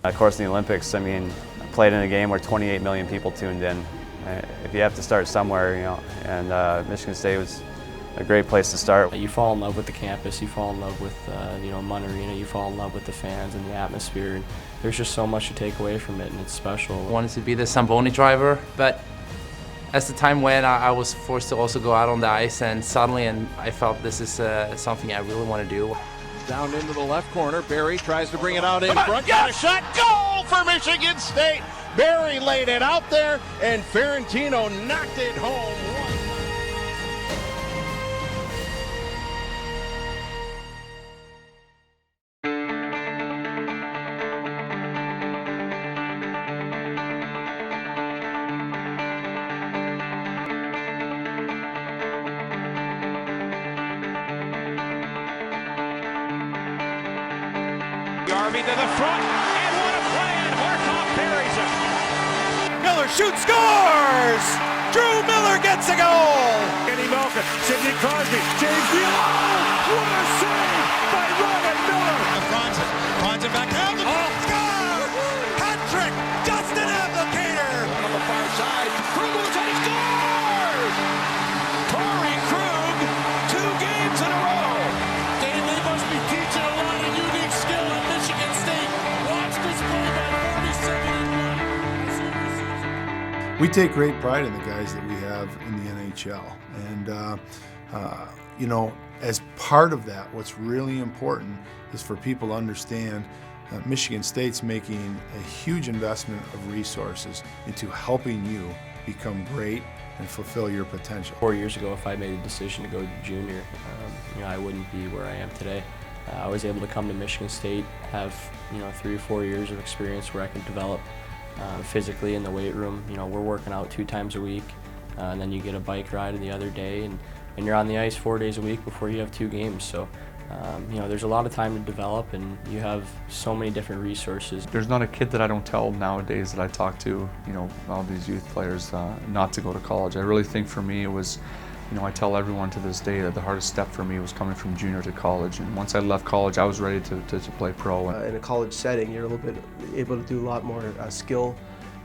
Of course, in the Olympics, I mean, I played in a game where 28 million people tuned in. If you have to start somewhere, you know, and Michigan State was a great place to start. You fall in love with the campus, you fall in love with Munn Arena, you fall in love with the fans and the atmosphere. And there's just so much to take away from it, and it's special. I wanted to be the Zamboni driver, but as the time went, I was forced to also go out on the ice, and suddenly I felt this is something I really want to do. Down into the left corner, Barry tries to bring it out in front. Got a shot, goal for Michigan State. Barry laid it out there, and Ferrantino knocked it home. Army to the front, and what a play, and Hartog buries it. Miller shoots, scores! Drew Miller gets a goal! Kenny Malkin, Sidney Crosby, James Neal, what a save by Ryan Miller! Franzen back down, score! Hat trick, Dustin Applicator! On the far side, Krug will take, scores! Torrey Krug, 2 games in a row! They must be teaching a lot of unique skill at Michigan State. Watch this play by 47-1. We take great pride in the guys that we have in the NHL. And, you know, as part of that, what's really important is for people to understand Michigan State's making a huge investment of resources into helping you become great and fulfill your potential. 4 years ago, if I made a decision to go to junior, I wouldn't be where I am today. I was able to come to Michigan State, have 3 or 4 years of experience where I could develop physically in the weight room. We're working out 2 times a week, and then you get a bike ride the other day, and you're on the ice 4 days a week before you have 2 games. So, there's a lot of time to develop, and you have so many different resources. There's not a kid that I don't tell nowadays that I talk to, all these youth players, not to go to college. I really think for me it was, I tell everyone to this day that the hardest step for me was coming from junior to college. And once I left college, I was ready to play pro. In a college setting, you're a little bit able to do a lot more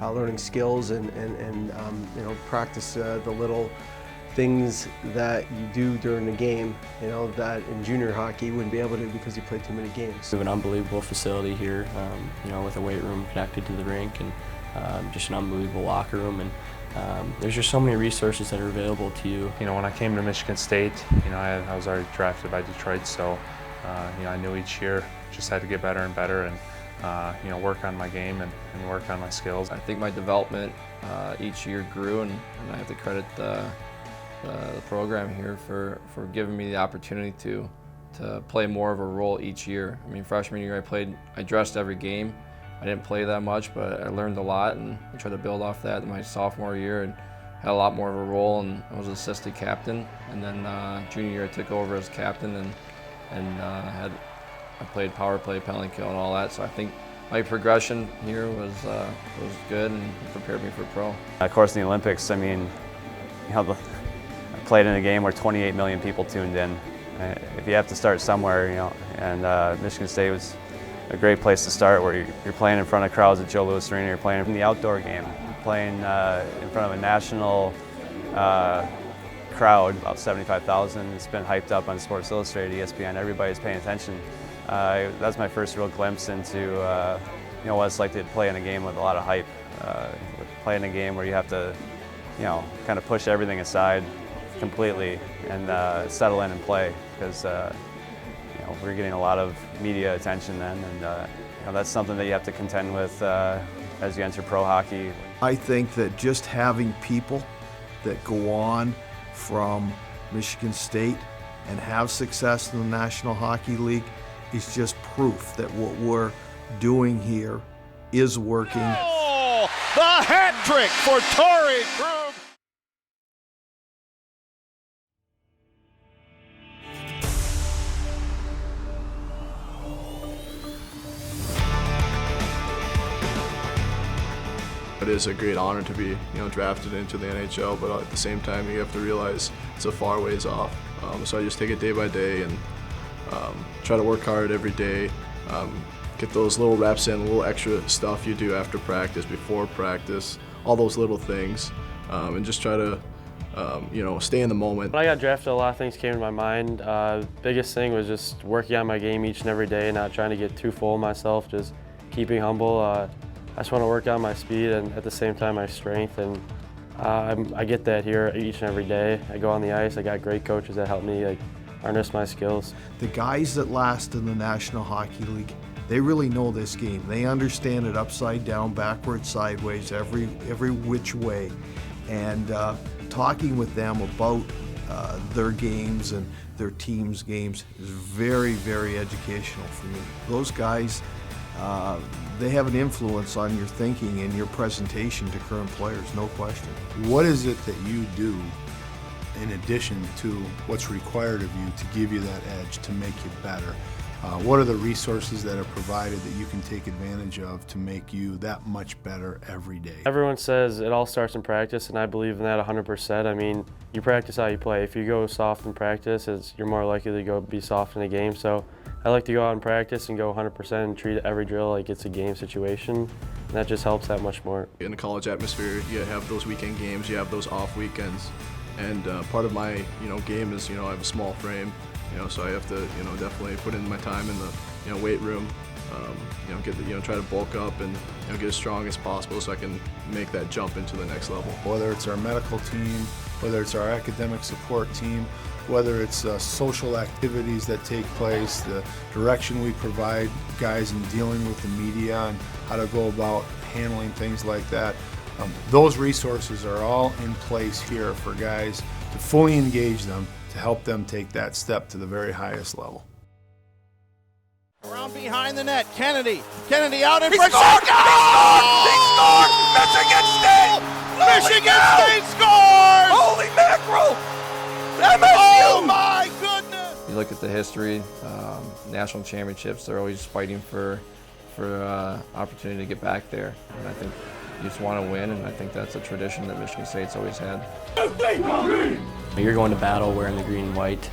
learning skills and practice the little things that you do during the game, that in junior hockey you wouldn't be able to because you play too many games. We have an unbelievable facility here, with a weight room connected to the rink, and just an unbelievable locker room. And there's just so many resources that are available to you. When I came to Michigan State, I was already drafted by Detroit, so I knew each year just had to get better and better, and work on my game and work on my skills. I think my development each year grew, and I have to credit the program here for giving me the opportunity to play more of a role each year. I mean, freshman year I dressed every game. I didn't play that much, but I learned a lot, and I tried to build off that in my sophomore year and had a lot more of a role, and I was an assistant captain. And then junior year I took over as captain, and I played power play, penalty kill, and all that. So I think my progression here was good and prepared me for pro. Of course, in the Olympics, I mean, I played in a game where 28 million people tuned in. If you have to start somewhere, and Michigan State was a great place to start, where you're playing in front of crowds at Joe Louis Arena, you're playing in the outdoor game, you're playing in front of a national crowd, about 75,000. It's been hyped up on Sports Illustrated, ESPN, everybody's paying attention. That's my first real glimpse into what it's like to play in a game with a lot of hype, play in a game where you have to kind of push everything aside completely and settle in and play, because we're getting a lot of media attention then, and that's something that you have to contend with as you enter pro hockey. I think that just having people that go on from Michigan State and have success in the National Hockey League is just proof that what we're doing here is working. Oh, the hat trick for Torrey Krug. It is a great honor to be, drafted into the NHL, but at the same time, you have to realize it's a far ways off. So I just take it day by day and try to work hard every day, get those little reps in, a little extra stuff you do after practice, before practice, all those little things, and just try to stay in the moment. When I got drafted, a lot of things came to my mind. Biggest thing was just working on my game each and every day, not trying to get too full of myself, just keeping humble. I just want to work on my speed and at the same time my strength, and I get that here each and every day. I go on the ice, I got great coaches that help me harness my skills. The guys that last in the National Hockey League, they really know this game. They understand it upside down, backwards, sideways, every which way. And talking with them about their games and their team's games is very, very educational for me. Those guys, they have an influence on your thinking and your presentation to current players, no question. What is it that you do in addition to what's required of you to give you that edge, to make you better? What are the resources that are provided that you can take advantage of to make you that much better every day? Everyone says it all starts in practice, and I believe in that 100%. I mean, you practice how you play. If you go soft in practice, you're more likely to go be soft in a game. So I like to go out and practice and go 100% and treat every drill like it's a game situation, and that just helps that much more. In the college atmosphere, you have those weekend games, you have those off weekends, and part of my game is I have a small frame. So I have to, definitely put in my time in the, weight room, try to bulk up and, get as strong as possible so I can make that jump into the next level. Whether it's our medical team, whether it's our academic support team, whether it's social activities that take place, the direction we provide guys in dealing with the media and how to go about handling things like that. Those resources are all in place here for guys to fully engage them, to help them take that step to the very highest level. Around behind the net, Kennedy out in He front. scored! He scored! Michigan State! Michigan State scores! Holy mackerel! Oh my goodness! You look at the history, national championships, they're always fighting for opportunity to get back there. And I think you just want to win, and I think that's a tradition that Michigan State's always had. You're going to battle wearing the green and white,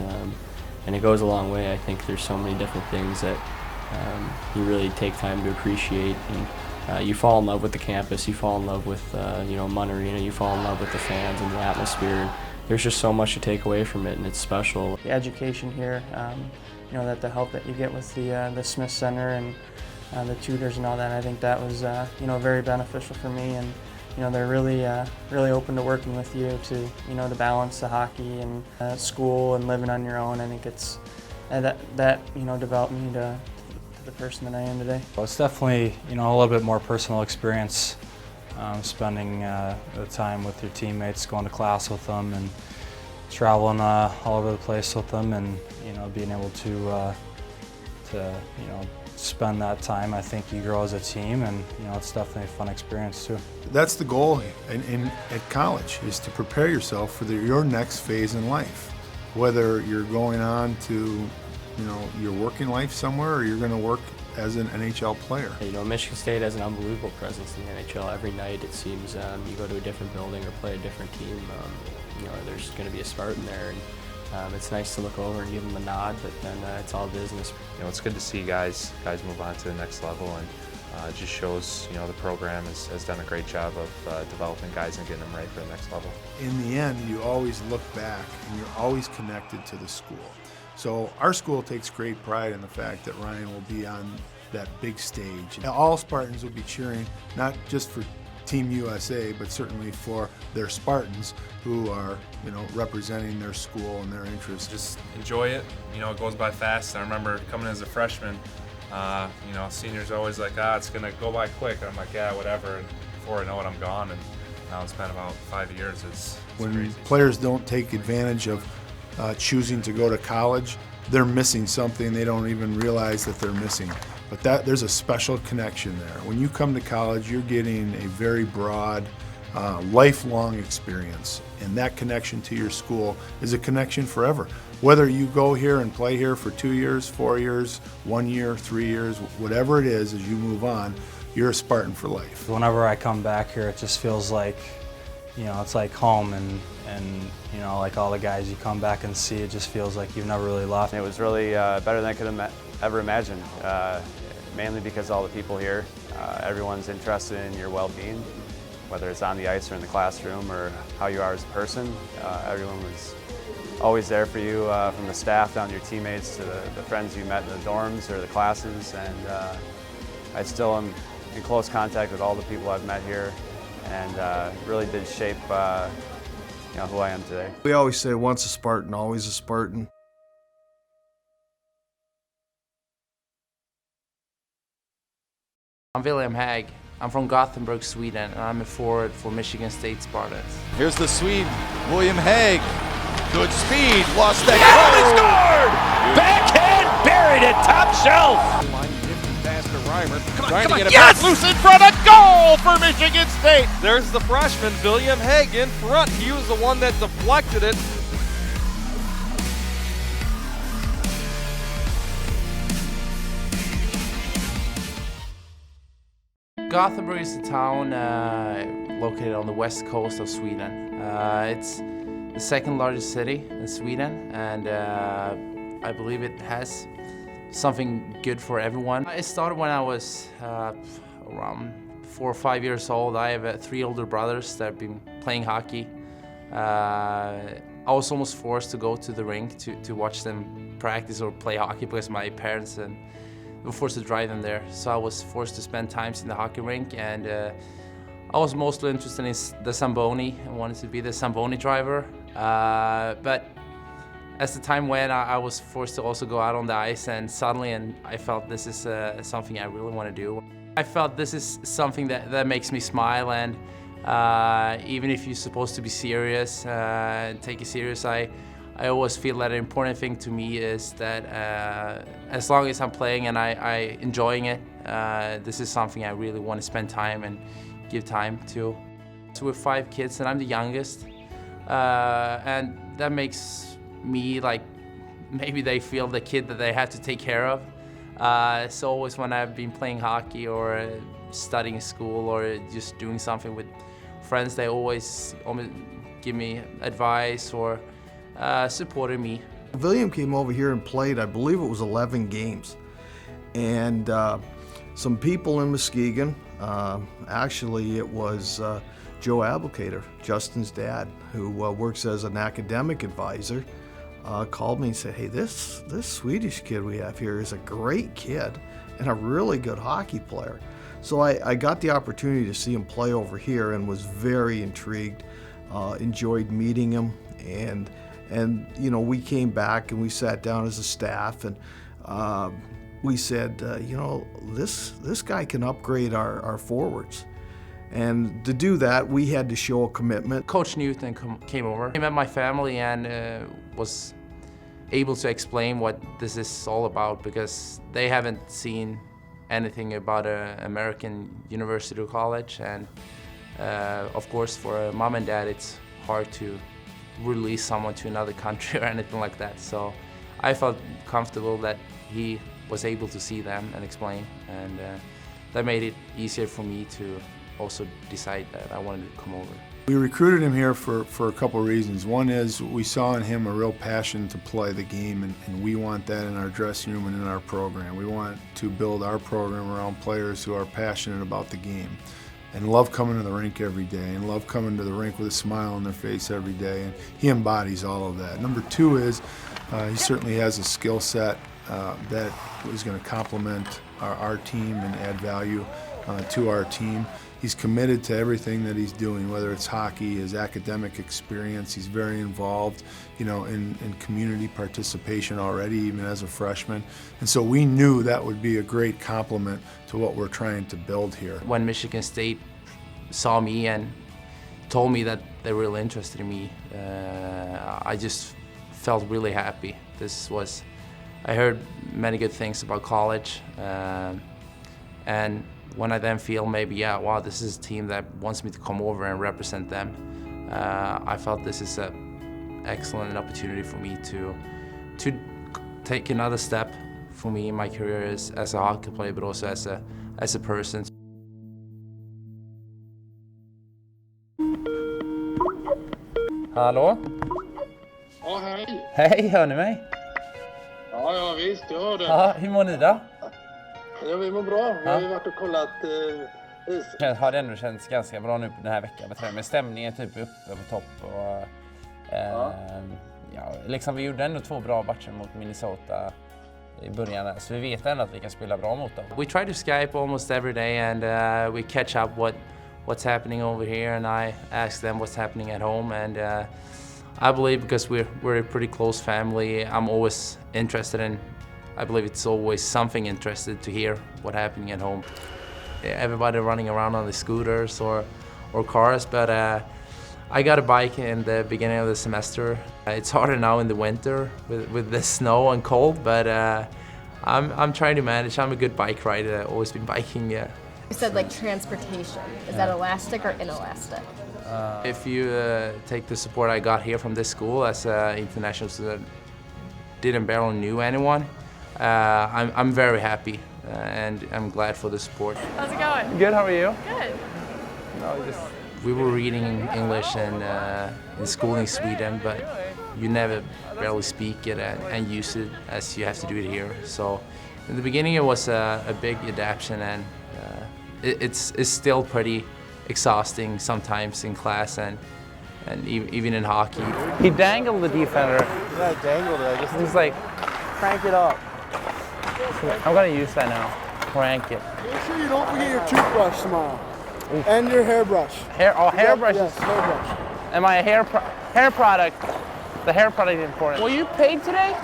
and it goes a long way. I think there's so many different things that you really take time to appreciate. And you fall in love with the campus, you fall in love with Munn Arena, you fall in love with the fans and the atmosphere. There's just so much to take away from it, and it's special. The education here, that the help that you get with the Smith Center and the tutors and all that, I think that was very beneficial for me. And they're really open to working with you to balance the hockey and school and living on your own. I think it's that developed me to the person that I am today. Well, it's definitely a little bit more personal experience, spending the time with your teammates, going to class with them, and traveling all over the place with them, and being able to spend that time. I think you grow as a team, and it's definitely a fun experience too. That's the goal at college, is to prepare yourself for your next phase in life. Whether you're going on to your working life somewhere, or you're going to work as an NHL player. Michigan State has an unbelievable presence in the NHL. Every night it seems you go to a different building or play a different team, there's going to be a Spartan there. And it's nice to look over and give them a nod, but then it's all business. It's good to see guys move on to the next level, and it just shows the program has done a great job of developing guys and getting them ready for the next level. In the end, you always look back and you're always connected to the school. So our school takes great pride in the fact that Ryan will be on that big stage. And all Spartans will be cheering, not just for Team USA, but certainly for their Spartans who are, representing their school and their interests. Just enjoy it. It goes by fast. I remember coming as a freshman, seniors always like, it's gonna go by quick. I'm like, yeah, whatever. And before I know it, I'm gone. And now it's been about 5 years. It's when crazy. Players don't take advantage of choosing to go to college, they're missing something they don't even realize that they're missing. But there's a special connection there. When you come to college, you're getting a very broad, lifelong experience, and that connection to your school is a connection forever. Whether you go here and play here for 2 years, 4 years, 1 year, 3 years, whatever it is, as you move on, you're a Spartan for life. Whenever I come back here, it just feels like, it's like home, and like all the guys you come back and see, it just feels like you've never really left. It was really better than I could have ever imagined. mainly because all the people here, everyone's interested in your well-being, whether it's on the ice or in the classroom or how you are as a person. Everyone was always there for you, from the staff down to your teammates to the friends you met in the dorms or the classes, and I still am in close contact with all the people I've met here, and really did shape who I am today. We always say once a Spartan, always a Spartan. I'm William Hägg. I'm from Gothenburg, Sweden, and I'm a forward for Michigan State Spartans. Here's the Swede, William Hägg. Good speed, lost that. Yeah, he scored! Backhand buried it, top shelf. Line 50 past the Reimer. Trying to get it back loose in front of goal for Michigan State. There's the freshman, William Hägg, in front. He was the one that deflected it. Gothenburg is a town located on the west coast of Sweden. It's the second largest city in Sweden, and I believe it has something good for everyone. It started when I was around 4 or 5 years old. I have 3 older brothers that have been playing hockey. I was almost forced to go to the rink to watch them practice or play hockey because my parents were forced to drive them there. So I was forced to spend times in the hockey rink, and I was mostly interested in the Zamboni. I wanted to be the Zamboni driver. But as the time went, I was forced to also go out on the ice, and suddenly I felt this is something I really want to do. I felt this is something that makes me smile, and even if you're supposed to be serious and take it serious, I always feel that an important thing to me is that as long as I'm playing and I enjoying it, this is something I really want to spend time and give time to. So we're 5 kids and I'm the youngest, and that makes me like, maybe they feel the kid that they have to take care of. So always when I've been playing hockey or studying school or just doing something with friends, they always give me advice or supported me. William came over here and played, I believe it was 11 games. And some people in Muskegon, actually it was Joe Abelkader, Justin's dad, who works as an academic advisor, called me and said, hey, this Swedish kid we have here is a great kid and a really good hockey player. So I got the opportunity to see him play over here and was very intrigued, enjoyed meeting him, and you know, we came back and we sat down as a staff, and we said, you know, this guy can upgrade our forwards. And to do that, we had to show a commitment. Coach Newton came over. He met my family and was able to explain what this is all about, because they haven't seen anything about an American university or college. And of course, for mom and dad, it's hard to release someone to another country or anything like that. So I felt comfortable that he was able to see them and explain, and that made it easier for me to also decide that I wanted to come over. We recruited him here for a couple of reasons. One is we saw in him a real passion to play the game, and we want that in our dressing room and in our program. We want to build our program around players who are passionate about the game and love coming to the rink every day and love coming to the rink with a smile on their face every day, and he embodies all of that. Number 2 is he certainly has a skill set that is going to complement our team and add value to our team. He's committed to everything that he's doing, whether it's hockey, his academic experience. He's very involved, you know, in community participation already, even as a freshman. And so we knew that would be a great complement to what we're trying to build here. When Michigan State saw me and told me that they were really interested in me, I just felt really happy. I heard many good things about college, and when I then feel maybe, yeah, wow, this is a team that wants me to come over and represent them, I felt this is an excellent opportunity for me to take another step for me in my career as a hockey player, but also as a person. Hallå? Ja, hej. Hej, hör ni mig? Ja, visst, jag hör det. Ja, hur mår ni då? Ja, vi mår bra. Vi har ju varit och kollat is. Har det ändå känts ganska bra nu den här veckan med stämningen typ uppe på topp. Och, liksom vi gjorde ändå 2 bra matcher mot Minnesota i början, så vi vet ändå att vi kan spela bra mot dem. We try to Skype almost every day and we catch up what's happening over here, and I ask them what's happening at home, and I believe because we're a pretty close family, I'm always interested in, I believe it's always something interested to hear what's happening at home. Everybody running around on the scooters or cars, but I got a bike in the beginning of the semester. It's harder now in the winter with the snow and cold, but I'm trying to manage. I'm a good bike rider. I've always been biking. You said like transportation. Is that elastic or inelastic? If you take the support I got here from this school as an international student, didn't barely knew anyone, I'm very happy and I'm glad for the support. How's it going? Good, how are you? Good. We were reading English in school in Sweden, but you never barely speak it and use it as you have to do it here. So in the beginning it was a big adaptation, and it's still pretty exhausting sometimes in class and even in hockey. He dangled the defender. Yeah, I dangled it. He's like, crank it up. I'm gonna use that now. Crank it. Make sure you don't forget your toothbrush tomorrow. And your hairbrush. Hairbrush. Yes, hairbrush. Am I a hair product? The hair product is important. Were you paid today?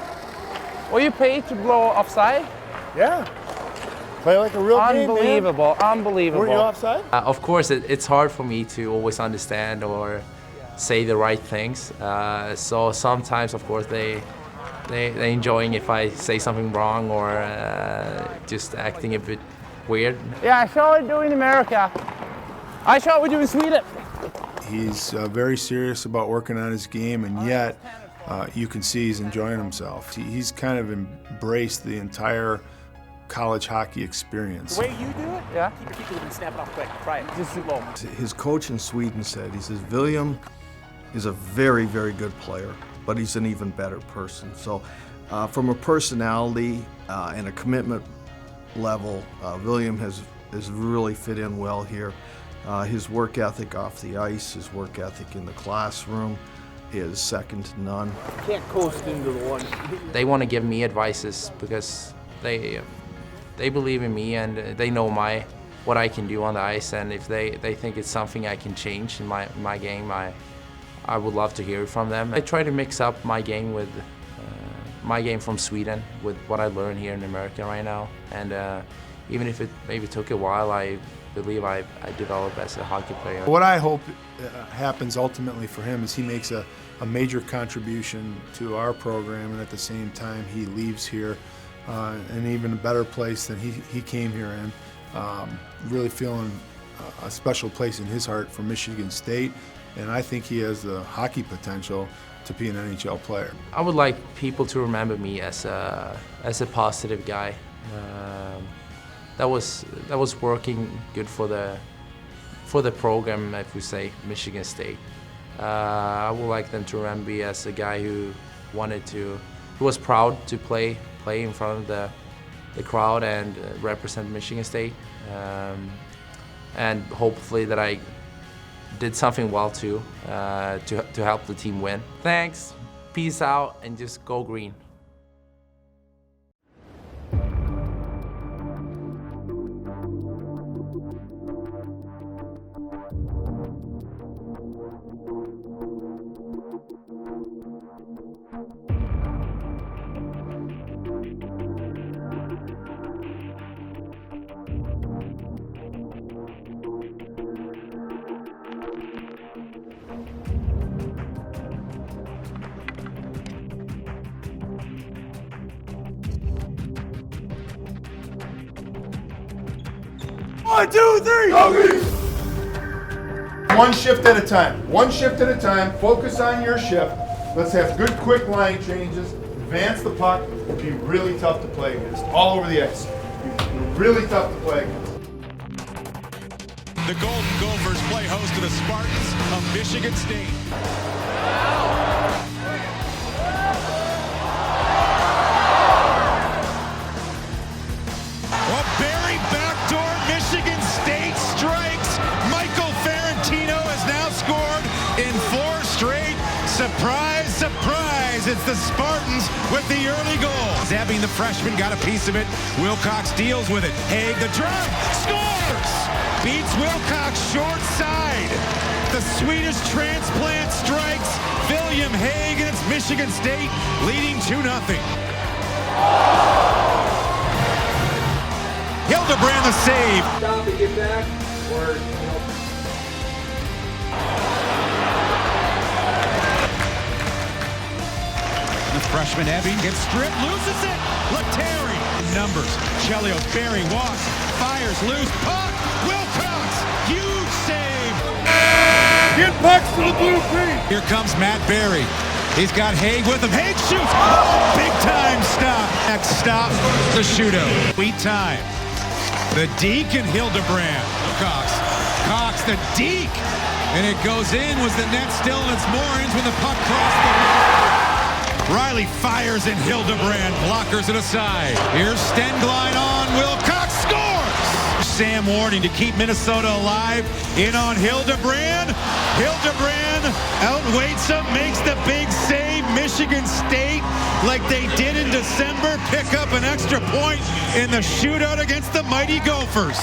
Were you paid to blow offside? Yeah. Play like a real game, man. Unbelievable. Were you offside? Of course, it's hard for me to always understand or say the right things. So sometimes, of course, they're enjoying if I say something wrong or just acting a bit weird. Yeah, I saw it doing in America. I saw what we do in Sweden. He's very serious about working on his game, and yet you can see he's enjoying himself. He's kind of embraced the entire college hockey experience. The way you do it, yeah. Keep your feet moving, snap it off quick. Try it. Just too low. His coach in Sweden said, he says, William is a very, very good player, but he's an even better person. So from a personality and a commitment level, William has really fit in well here. His work ethic off the ice, his work ethic in the classroom is second to none. You can't coast into the one. They want to give me advices because they believe in me and they know what I can do on the ice, and if they think it's something I can change in my game, I would love to hear it from them. I try to mix up my game with my game from Sweden with what I learned here in America right now, and even if it maybe took a while, I believe I developed as a hockey player. What I hope happens ultimately for him is he makes a major contribution to our program, and at the same time he leaves here in even a better place than he came here in. Really feeling a special place in his heart for Michigan State, and I think he has the hockey potential to be an NHL player. I would like people to remember me as a positive guy. That was working good for the program, if we say Michigan State. I would like them to remember me as a guy who was proud to play in front of the crowd and represent Michigan State, and hopefully that I did something well too to help the team win. Thanks, peace out, and just go green. One, two, three! One shift at a time. One shift at a time. Focus on your shift. Let's have good, quick line changes. Advance the puck. It'll be really tough to play against. All over the ice. Really tough to play against. The Golden Gophers play host to the Spartans of Michigan State. Well, the Spartans with the early goal. Zapping the freshman, got a piece of it. Wilcox deals with it. Haig, the drive, scores! Beats Wilcox short side. The Swedish transplant strikes. William Haig, and it's Michigan State leading 2-0. Hildebrand the save. Stop and get back, or the freshman Ebbing gets stripped, loses it. Letary numbers. Chelios, Barry walks, fires loose, puck. Wilcox, huge save. Get pucks to the blue green. Here comes Matt Barry. He's got Haig with him. Haig shoots. Oh, big time stop. Next stop, the shootout. Sweet time. The Deke and Hildebrand. Cox, the Deke. And it goes in. Was the net still in its moorings when the puck crossed the line? Riley fires and Hildebrand blockers it aside. Here's Stenglein on. Wilcox scores. Sam Warning to keep Minnesota alive. In on Hildebrand. Hildebrand outweights him, makes the big save. Michigan State, like they did in December, pick up an extra point in the shootout against the mighty Gophers.